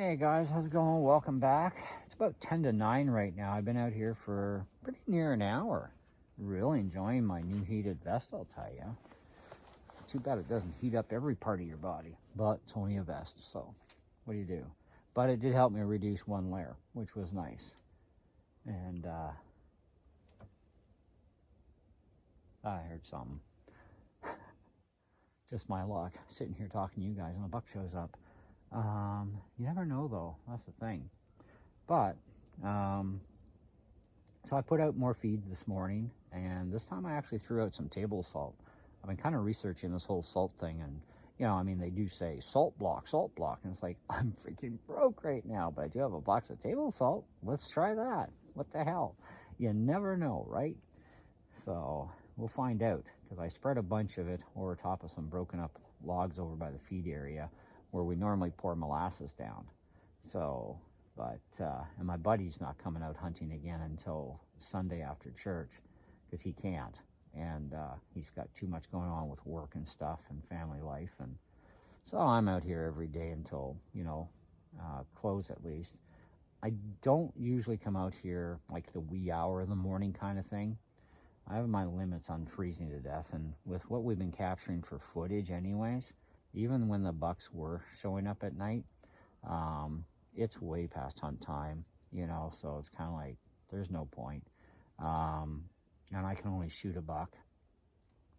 Hey guys, how's it going? Welcome back. It's about 10 to 9 right now. I've been out here for pretty near an hour. Really enjoying my new heated vest, I'll tell you. Too bad it doesn't heat up every part of your body, but it's only a vest, so what do you do? But it did help me reduce one layer, which was nice. And I heard something. Just my luck, sitting here talking to you guys and a buck shows up. You never know though, that's the thing. But so I put out more feed this morning, and this time I actually threw out some table salt. I've been kind of researching this whole salt thing, and they do say salt block, and it's like, I'm freaking broke right now, but I do have a box of table salt. Let's try that. What the hell? You never know, right? So we'll find out, because I spread a bunch of it over top of some broken up logs over by the feed area where we normally pour molasses down. So and my buddy's not coming out hunting again until Sunday after church, because he can't, and he's got too much going on with work and stuff and family life, and so I'm out here every day until close at least. I don't usually come out here like the wee hour of the morning kind of thing. I have my limits on freezing to death, and with what we've been capturing for footage anyways, even when the bucks were showing up at night, it's way past hunt time, so it's kind of like there's no point. And I can only shoot a buck,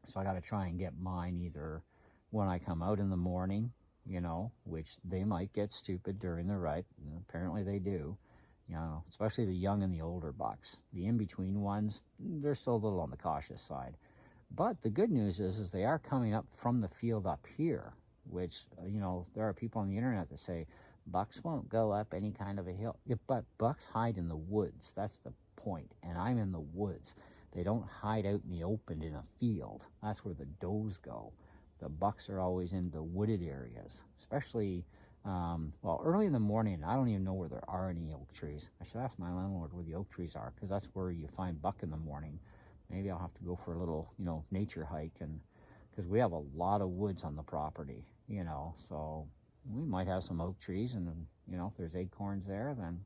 so I got to try and get mine either when I come out in the morning, which they might get stupid during the rut. Apparently they do, especially the young and the older bucks. The in-between ones, they're still a little on the cautious side. But the good news is they are coming up from the field up here, which, there are people on the internet that say, bucks won't go up any kind of a hill. Yeah, but bucks hide in the woods. That's the point. And I'm in the woods. They don't hide out in the open in a field. That's where the does go. The bucks are always in the wooded areas, especially, early in the morning. I don't even know where there are any oak trees. I should ask my landlord where the oak trees are, because that's where you find buck in the morning. Maybe I'll have to go for a little, nature hike, and because we have a lot of woods on the property, so we might have some oak trees, and if there's acorns there, then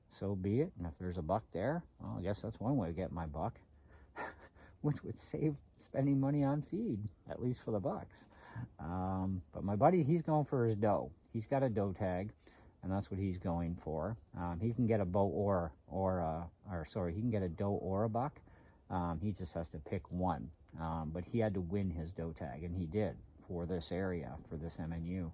so be it. And if there's a buck there, well, I guess that's one way to get my buck, which would save spending money on feed, at least for the bucks. But my buddy, he's going for his doe. He's got a doe tag, and that's what he's going for. He can get a bow he can get a doe or a buck. He just has to pick one. But he had to win his doe tag, and he did, for this area, for this MNU.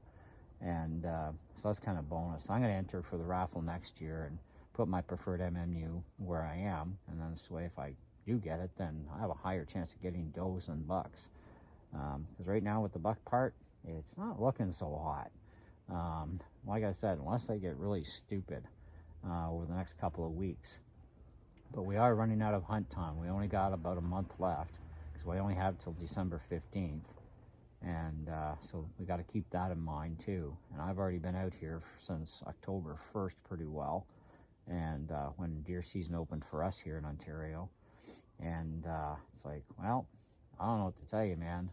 And so that's kind of bonus. I'm going to enter for the raffle next year and put my preferred MMU where I am, and then this way, if I do get it, then I have a higher chance of getting does than bucks. Because right now with the buck part, it's not looking so hot. Like I said, unless they get really stupid over the next couple of weeks. But we are running out of hunt time. We only got about a month left, because we only have till December 15th. And so we got to keep that in mind too. And I've already been out here since October 1st pretty well, and when deer season opened for us here in Ontario. And it's like, well, I don't know what to tell you, man.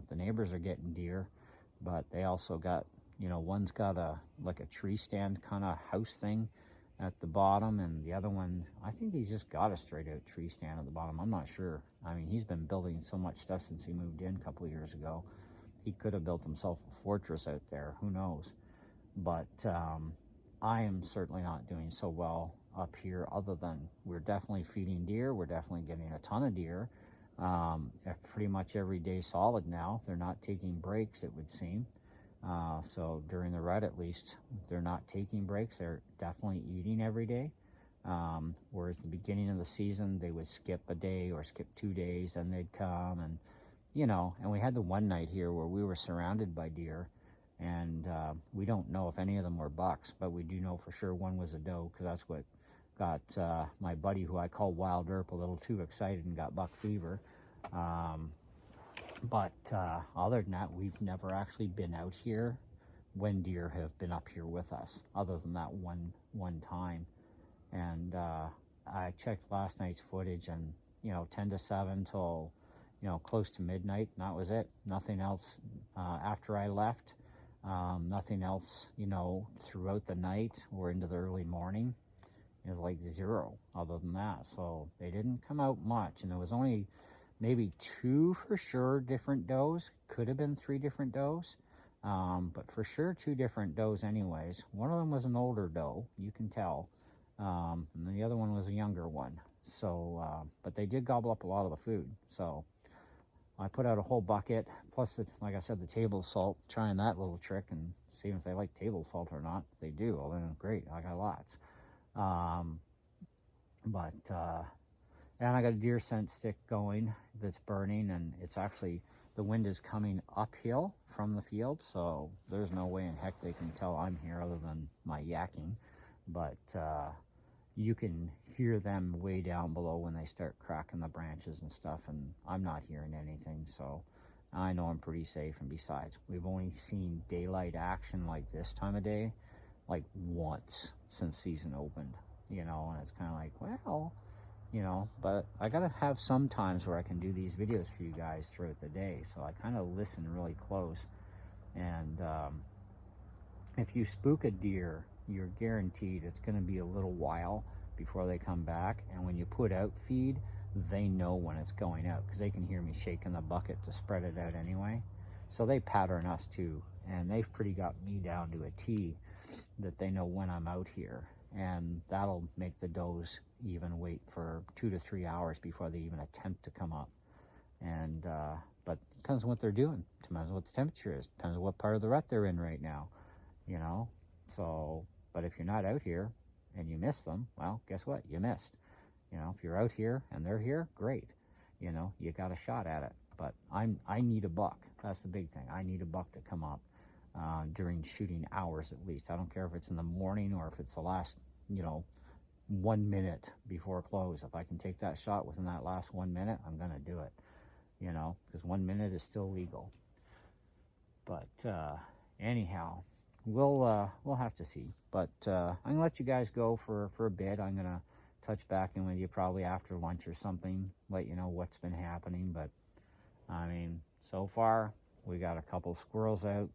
The neighbors are getting deer, but they also got, one's got a tree stand kind of house thing at the bottom, and the other one, I think he's just got a straight out tree stand at the bottom. I'm not sure. I mean, he's been building so much stuff since he moved in a couple of years ago. He could have built himself a fortress out there. Who knows? But I am certainly not doing so well up here, other than we're definitely feeding deer. We're definitely getting a ton of deer. Pretty much every day solid now. They're not taking breaks, it would seem. So during the rut, at least, they're not taking breaks. They're definitely eating every day. Whereas the beginning of the season, they would skip a day or skip 2 days, and they'd come, and and we had the one night here where we were surrounded by deer, and we don't know if any of them were bucks, but we do know for sure one was a doe, because that's what got my buddy, who I call Wild Earp, a little too excited and got buck fever. But other than that, we've never actually been out here when deer have been up here with us, other than that one time. And I checked last night's footage, and 10 to 7 till close to midnight, and that was it. Nothing else after I left. Nothing else, you know, throughout the night or into the early morning. It was like zero other than that. So they didn't come out much, and there was only maybe 2 for sure different does. Could have been 3 different does, but for sure 2 different does anyways. One of them was an older doe, you can tell, and the other one was a younger one. So but they did gobble up a lot of the food. So I put out a whole bucket, plus like I said, the table salt, trying that little trick and seeing if they like table salt or not. If they do, well then great, I got lots. And I got a deer scent stick going that's burning, and it's actually, the wind is coming uphill from the field, so there's no way in heck they can tell I'm here other than my yakking. But you can hear them way down below when they start cracking the branches and stuff, and I'm not hearing anything, so I know I'm pretty safe. And besides, we've only seen daylight action like this time of day like once since season opened, you know, and it's kind of like, well, you know, but I gotta have some times where I can do these videos for you guys throughout the day, so I kind of listen really close. And if you spook a deer, you're guaranteed it's going to be a little while before they come back. And when you put out feed, they know when it's going out, because they can hear me shaking the bucket to spread it out anyway. So they pattern us too, and they've pretty got me down to a T that they know when I'm out here. And that'll make the does even wait for 2 to 3 hours before they even attempt to come up. And but depends on what they're doing, depends on what the temperature is, depends on what part of the rut they're in right now, you know. So but if you're not out here and you miss them, well, guess what, you missed. You know, if you're out here and they're here, great, you know, you got a shot at it. But I need a buck. That's the big thing. I need a buck to come up during shooting hours at least. I don't care if it's in the morning or if it's the last, you know, 1 minute before close. If I can take that shot within that last 1 minute, I'm gonna do it, you know, because 1 minute is still legal. But anyhow, we'll have to see. But I'm gonna let you guys go for a bit. I'm gonna touch back in with you probably after lunch or something, let you know what's been happening. But I mean, so far we got a couple squirrels out,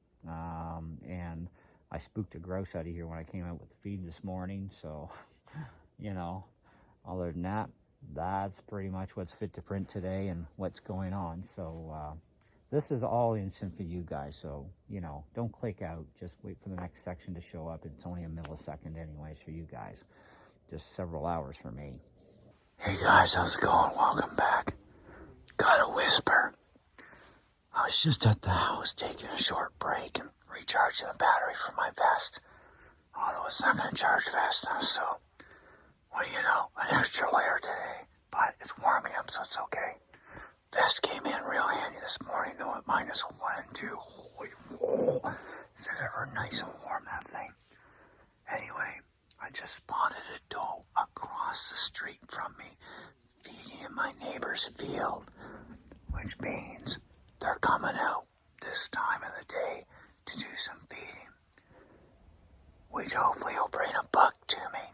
and I spooked a grouse out of here when I came out with the feed this morning. So you know, other than that, that's pretty much what's fit to print today and what's going on. So this is all instant for you guys, so you know, don't click out, just wait for the next section to show up. It's only a millisecond anyways for you guys, just several hours for me. Hey guys, how's it going? Welcome back. Got a whisper. I was just at the house taking a short break and recharging the battery for my vest, although it's not going to charge fast enough, so what do you know, an extra layer today, but it's warming up, so it's okay. Vest came in real handy this morning, though, at -1 and 2. Holy whoa, is it ever nice and warm, that thing? Anyway, I just spotted a doe across the street from me, feeding in my neighbor's field, which means they're coming out this time of the day to do some feeding, which hopefully will bring a buck to me.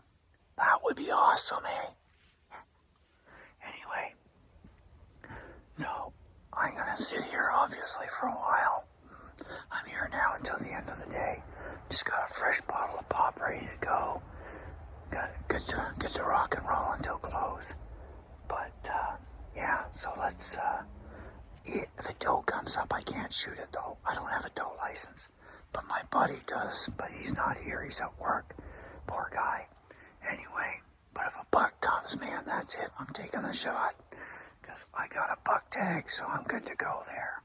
That would be awesome, eh? Anyway, so I'm gonna sit here obviously for a while. I'm here now until the end of the day. Just got a fresh bottle of pop ready to go. Got good to rock and roll until close. But yeah, so let's if the doe comes up, I can't shoot it though. I don't have a doe license, but my buddy does, but he's not here, he's at work. Poor guy. Anyway, but if a buck comes, man, that's it. I'm taking the shot, because I got a buck tag, so I'm good to go there.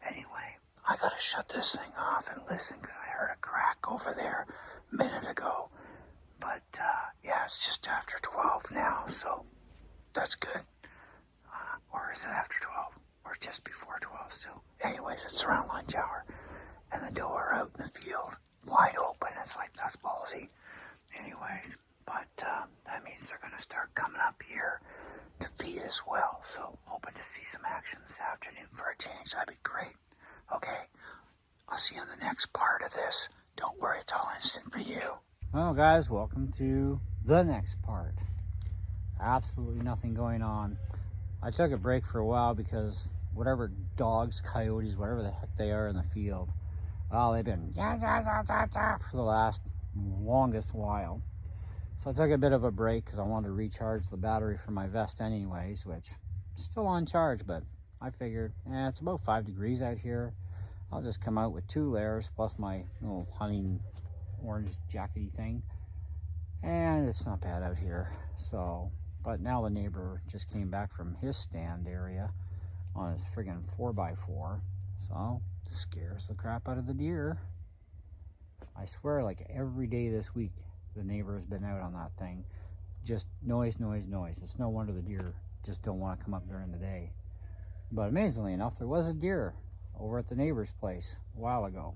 Anyway, I gotta shut this thing off and listen, because I heard a crack over there a minute ago. But yeah, it's just after 12 now, so that's good. Or is it after 12? Or just before 12 still? Anyways, it's around lunch hour, and the doe are out in the field, wide open. It's like, that's ballsy. Anyways, but that means they're going to start coming up here to feed as well. So hoping to see some action this afternoon for a change. That'd be great. Okay, I'll see you on the next part of this. Don't worry, it's all instant for you. Well, guys, welcome to the next part. Absolutely nothing going on. I took a break for a while because whatever dogs, coyotes, whatever the heck they are in the field, Well, they've been for the longest while. So I took a bit of a break because I wanted to recharge the battery for my vest anyways, which is still on charge, but I figured, it's about 5 degrees out here. I'll just come out with 2 layers plus my little hunting orange jackety thing. And it's not bad out here. So, but now the neighbor just came back from his stand area on his friggin' 4x4. So, scares the crap out of the deer. I swear, like every day this week, the neighbor has been out on that thing. Just noise, noise, noise. It's no wonder the deer just don't want to come up during the day. But amazingly enough, there was a deer over at the neighbor's place a while ago,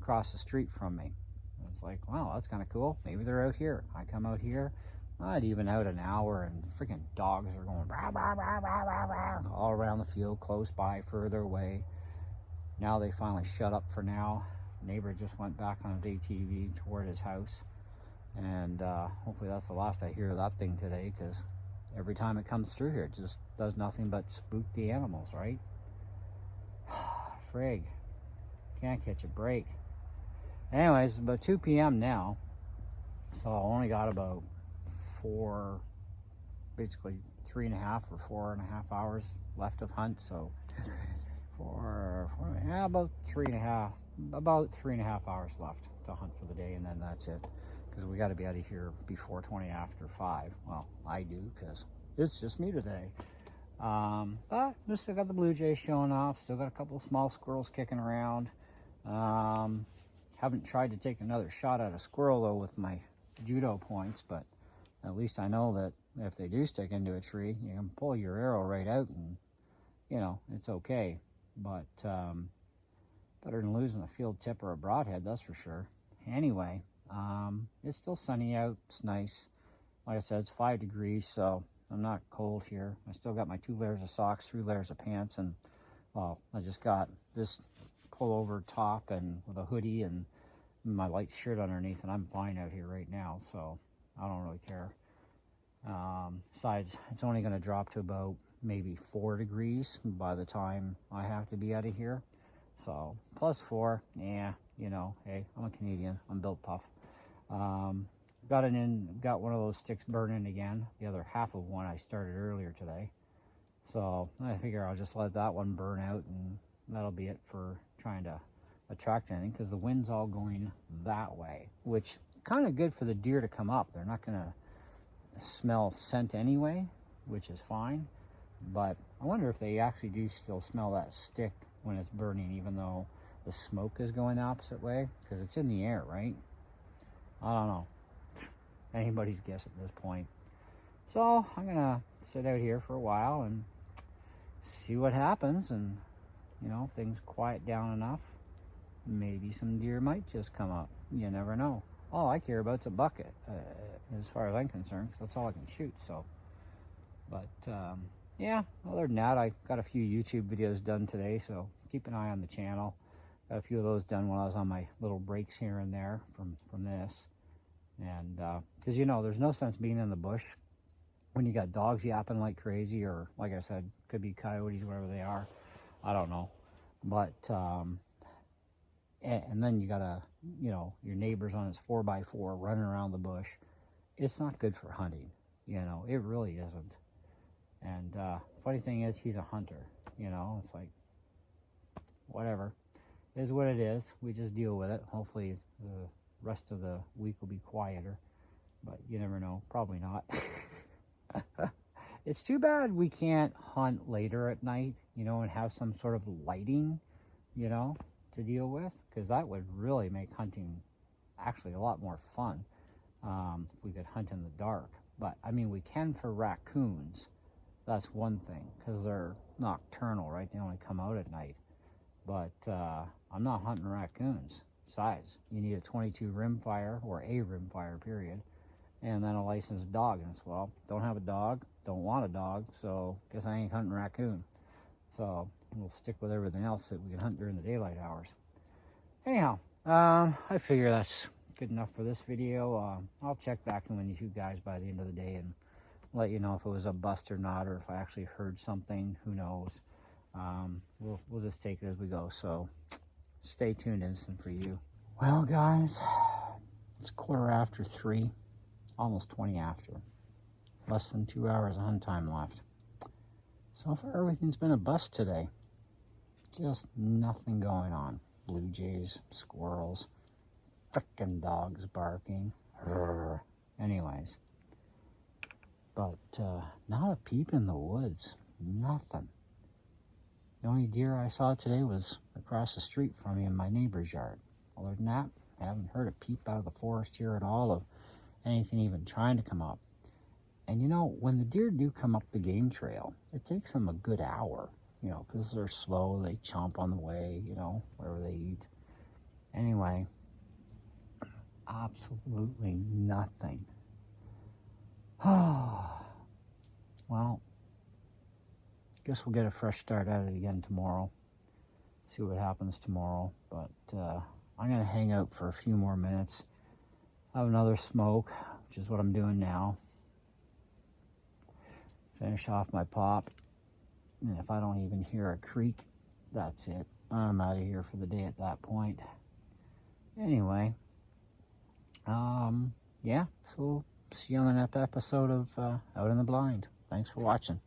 across the street from me. It's like, wow, that's kind of cool. Maybe they're out here. I come out here, I'd even out an hour, and freaking dogs are going rah, rah, rah, rah, rah, rah, all around the field, close by, further away. Now they finally shut up for now. Neighbor just went back on his ATV toward his house, and hopefully that's the last I hear of that thing today, because every time it comes through here, it just does nothing but spook the animals, right? Frig, can't catch a break. Anyways, it's about 2 p.m. now, so I only got about basically 3.5 or 4.5 hours left of hunt. So about 3.5 hours left to hunt for the day, and then that's it, because we got to be out of here before 20 after 5. Well, I do, because it's just me today. But we still got the blue jays showing off. Still got a couple of small squirrels kicking around. Haven't tried to take another shot at a squirrel though with my judo points, but at least I know that if they do stick into a tree, you can pull your arrow right out and, it's okay. But better than losing a field tip or a broadhead, that's for sure. Anyway, it's still sunny out. It's nice. Like I said, it's 5 degrees, so I'm not cold here. I still got my 2 layers of socks, 3 layers of pants, and, well, I just got this pullover top and with a hoodie and my light shirt underneath, and I'm fine out here right now, so I don't really care. Besides, it's only going to drop to about maybe 4 degrees by the time I have to be out of here. So plus 4, yeah, hey, I'm a Canadian. I'm built tough. Got one of those sticks burning again. The other half of one I started earlier today. So I figure I'll just let that one burn out, and that'll be it for trying to attract anything, because the wind's all going that way, which kind of good for the deer to come up. They're not going to smell scent anyway, which is fine. But I wonder if they actually do still smell that stick when it's burning, even though the smoke is going the opposite way, because it's in the air, right? I don't know. Anybody's guess at this point. So I'm gonna sit out here for a while and see what happens, and if things quiet down enough, maybe some deer might just come up. You never know. All I care about is a bucket, as far as I'm concerned, because that's all I can shoot. So, but yeah, other than that, I got a few YouTube videos done today, so keep an eye on the channel. Got a few of those done while I was on my little breaks here and there from this. And because there's no sense being in the bush when you got dogs yapping like crazy, or like I said, could be coyotes, whatever they are. I don't know. But and then you got your neighbor's on his 4x4 running around the bush. It's not good for hunting. It really isn't. And funny thing is, he's a hunter. It's like, whatever. It is what it is. We just deal with it. Hopefully the rest of the week will be quieter. But you never know. Probably not. It's too bad we can't hunt later at night, and have some sort of lighting, to deal with. Because that would really make hunting actually a lot more fun if we could hunt in the dark. But, I mean, we can for raccoons. That's one thing, because they're nocturnal, right? They only come out at night. But I'm not hunting raccoons. Besides, you need a 22 rimfire, or a rimfire, period, and then a licensed dog. And it's, well, don't have a dog, don't want a dog, so guess I ain't hunting raccoon. So we'll stick with everything else that we can hunt during the daylight hours. Anyhow, I figure that's good enough for this video. I'll check back in with you guys by the end of the day and let you know if it was a bust or not, or if I actually heard something. Who knows? We'll just take it as we go. So Stay tuned, instant for you. Well, guys, it's 3:15, almost 20 after. Less than 2 hours of hunt time left. So far, everything's been a bust today. Just nothing going on. Blue jays, squirrels, frickin' dogs barking. Anyways, but not a peep in the woods. Nothing. The only deer I saw today was across the street from me in my neighbor's yard. Other than that, I haven't heard a peep out of the forest here at all of anything even trying to come up. And you know, when the deer do come up the game trail, it takes them a good hour, you know, because they're slow, they chomp on the way, you know, wherever they eat. Anyway, absolutely nothing. Well, guess we'll get a fresh start at it again tomorrow. See what happens tomorrow. But I'm going to hang out for a few more minutes. Have another smoke, which is what I'm doing now. Finish off my pop. And if I don't even hear a creak, that's it. I'm out of here for the day at that point. Anyway, yeah, so see you on the next episode of Out in the Blind. Thanks for watching.